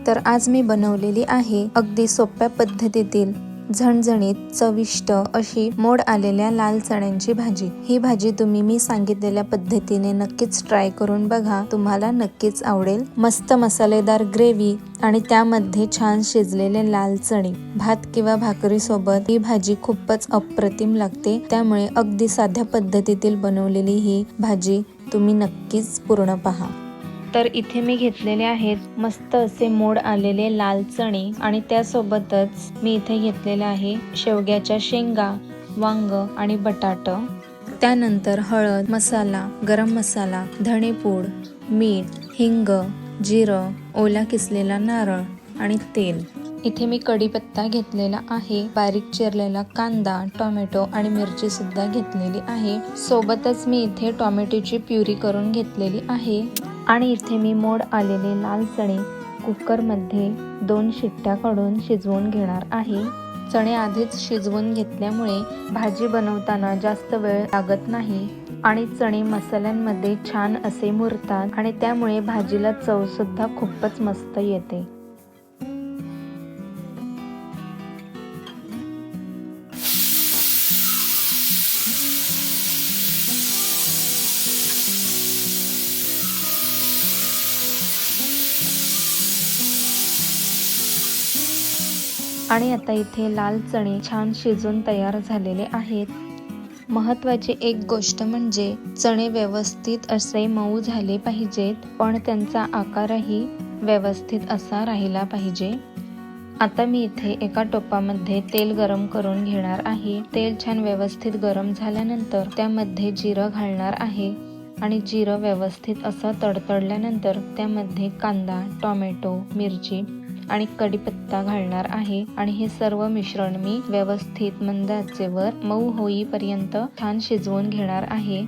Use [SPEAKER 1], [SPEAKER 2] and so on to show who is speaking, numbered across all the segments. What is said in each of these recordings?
[SPEAKER 1] तर आज मी बनवलेली आहे अगदी सोप्या पद्धतीतील झणझणीत चविष्ट अशी मोड आलेल्या लाल चण्यांची भाजी। ही भाजी तुम्ही मी सांगितलेल्या पद्धतीने नक्कीच ट्राय करून बघा, तुम्हाला नक्कीच आवडेल। मस्त मसालेदार ग्रेव्ही आणि त्यामध्ये छान शिजलेले लाल चणे भात किंवा भाकरी सोबत ही भाजी खूपच अप्रतिम लागते। त्यामुळे अगदी साध्या पद्धतीतील बनवलेली ही भाजी तुम्ही नक्कीच पूर्ण पहा। तर इथे मी घेतलेले आहेत मस्त असे मोड आलेले लाल चणे आणि त्यासोबतच मी इथे घेतलेले आहे शेवग्याच्या शेंगा, वांग आणि बटाटा। त्यानंतर हळद, मसाला, गरम मसाला, धणेपूड, मीठ, हिंग, जिरं, ओला किसलेला नारळ आणि तेल। इथे मी कढीपत्ता घेतलेला आहे, बारीक चिरलेला कांदा, टोमॅटो आणि मिरची सुद्धा घेतलेली आहे। सोबतच मी इथे टोमॅटोची प्युरी करून घेतलेली आहे आणि इथे मी मोड आलेले लाल चणे कुकरमध्ये 2 शिट्ट्या काढून शिजवून घेणार आहे। चणे आधीच शिजवून घेतल्यामुळे भाजी बनवताना जास्त वेळ लागत नाही आणि चणे मसाल्यांमध्ये छान असे मुरतात आणि त्यामुळे भाजीला चव सुद्धा खूपच मस्त येते। आणि आता इथे लाल चणे छान शिजून तयार झालेले आहेत। महत्त्वाची एक गोष्ट म्हणजे चणे व्यवस्थित असे मऊ झाले पाहिजेत, पण त्यांचा आकारही व्यवस्थित असा राहिला पाहिजे। आता मी इथे एका टोपामध्ये तेल गरम करून घेणार आहे। तेल छान व्यवस्थित गरम झाल्यानंतर त्यामध्ये जिरं घालणार आहे आणि जिरं व्यवस्थित असं तडतडल्यानंतर त्यामध्ये कांदा, टोमॅटो, मिरची आणि कढीपत्ता घालणार आहे आणि हे सर्व मिश्रण मी व्यवस्थित मंद आचेवर मऊ होईपर्यंत छान शिजवून घेणार आहे।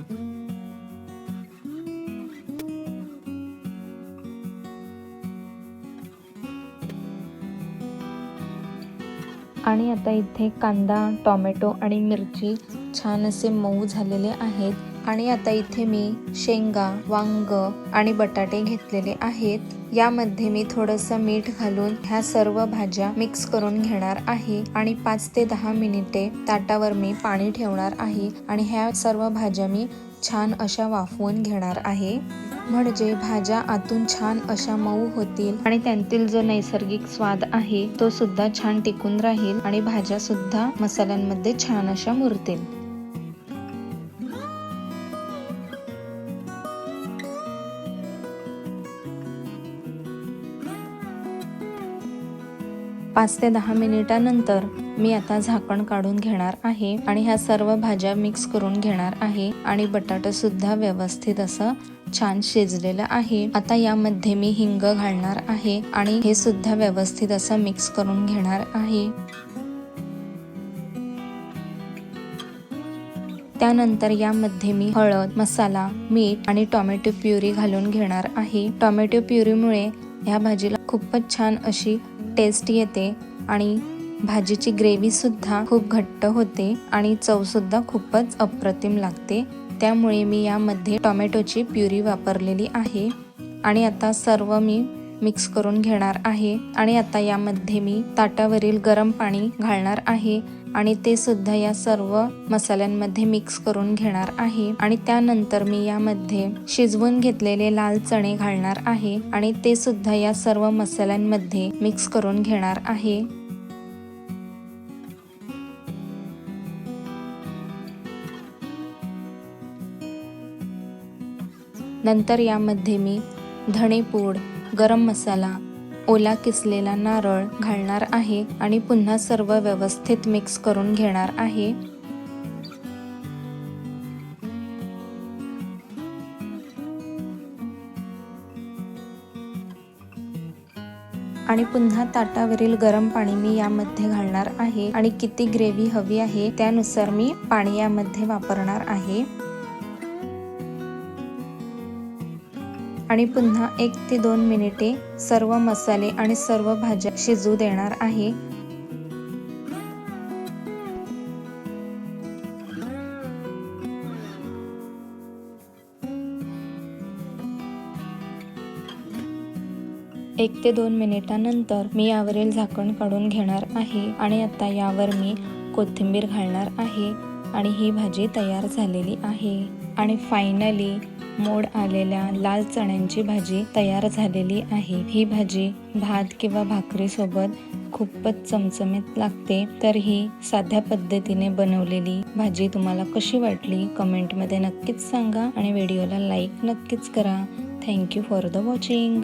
[SPEAKER 1] आणि आता इथे कांदा, टोमॅटो आणि मिरची छान असे मऊ झालेले आहेत आणि आता इथे मी शेंगा, वांग आणि बटाटे घेतलेले आहेत। यामध्ये मी थोडंसं मीठ घालून ह्या सर्व भाज्या मिक्स करून घेणार आहे आणि 5 ते 10 मिनिटे ताटावर मी पाणी ठेवणार आहे आणि ह्या सर्व भाज्या मी छान अशा वाफवून घेणार आहे, म्हणजे भाज्या आतून छान अशा मऊ होतील आणि त्यांतील जो नैसर्गिक स्वाद आहे तो सुद्धा छान टिकून राहील आणि भाज्या सुद्धा मसाल्यांमध्ये छान अशा मुरतील। 5 ते 10 मिनिटानंतर मी आता झाकण काढून घेणार आहे आणि ह्या सर्व भाज्या मिक्स करून घेणार आहे आणि बटाटा सुद्धा व्यवस्थित असं छान शिजलेलं आहे। आता यामध्ये मी हिंग घालणार आहे आणि हे सुद्धा व्यवस्थित असं मिक्स करून घेणार आहे। त्यानंतर यामध्ये मी हळद, मसाला, मीठ आणि टोमॅटो प्युरी घालून घेणार आहे। टोमॅटो प्युरीमुळे ह्या भाजीला खूपच छान अशी टेस्ट येते आणि भाजीची ग्रेव्ही सुद्धा खूप घट्ट होते आणि चव सुद्धा खूपच अप्रतिम लागते। त्यामुळे मी यामध्ये टोमॅटोची प्युरी वापरलेली आहे आणि आता सर्व मी मिक्स करून घेणार आहे आणि आता यामध्ये मी ताटावरील गरम पाणी घालणार आहे आणि ते सुद्धा या सर्व मसाल्यांमध्ये मिक्स करून घेणार आहे आणि त्यानंतर मी यामध्ये शिजवून घेतलेले लाल चणे घालणार आहे आणि ते सुद्धा या सर्व मसाल्यांमध्ये मिक्स करून घेणार आहे। नंतर यामध्ये मी धणेपूड, गरम मसाला, ओला किसलेला नारळ घालणार आहे आणि पुन्हा सर्व व्यवस्थित मिक्स करून घेणार आहे। आणि पुन्हा ताटावरील गरम पाणी मी यामध्ये घालणार आहे आणि किती ग्रेव्ही हवी आहे त्यानुसार मी पाणी यामध्ये वापरणार आहे आणि पुन्हा 1 ते 2 मिनिटे सर्व मसाले आणि सर्व भाज्या शिजू देणार आहे। 1 ते 2 मिनिटांनंतर मी यावरील झाकण काढून घेणार आहे आणि आता यावर मी कोथिंबीर घालणार आहे आणि ही भाजी तयार झालेली आहे। आणि फायनली मोड आलेल्या लाल चण्यांची भाजी तयार झालेली आहे। ही भाजी भात किंवा भाकरी सोबत खूपच चमचमीत लागते। तर ही साध्या पद्धतीने बनवलेली भाजी तुम्हाला कशी वाटली कमेंटमध्ये नक्कीच सांगा आणि व्हिडिओला लाईक नक्कीच करा। Thank you for the watching.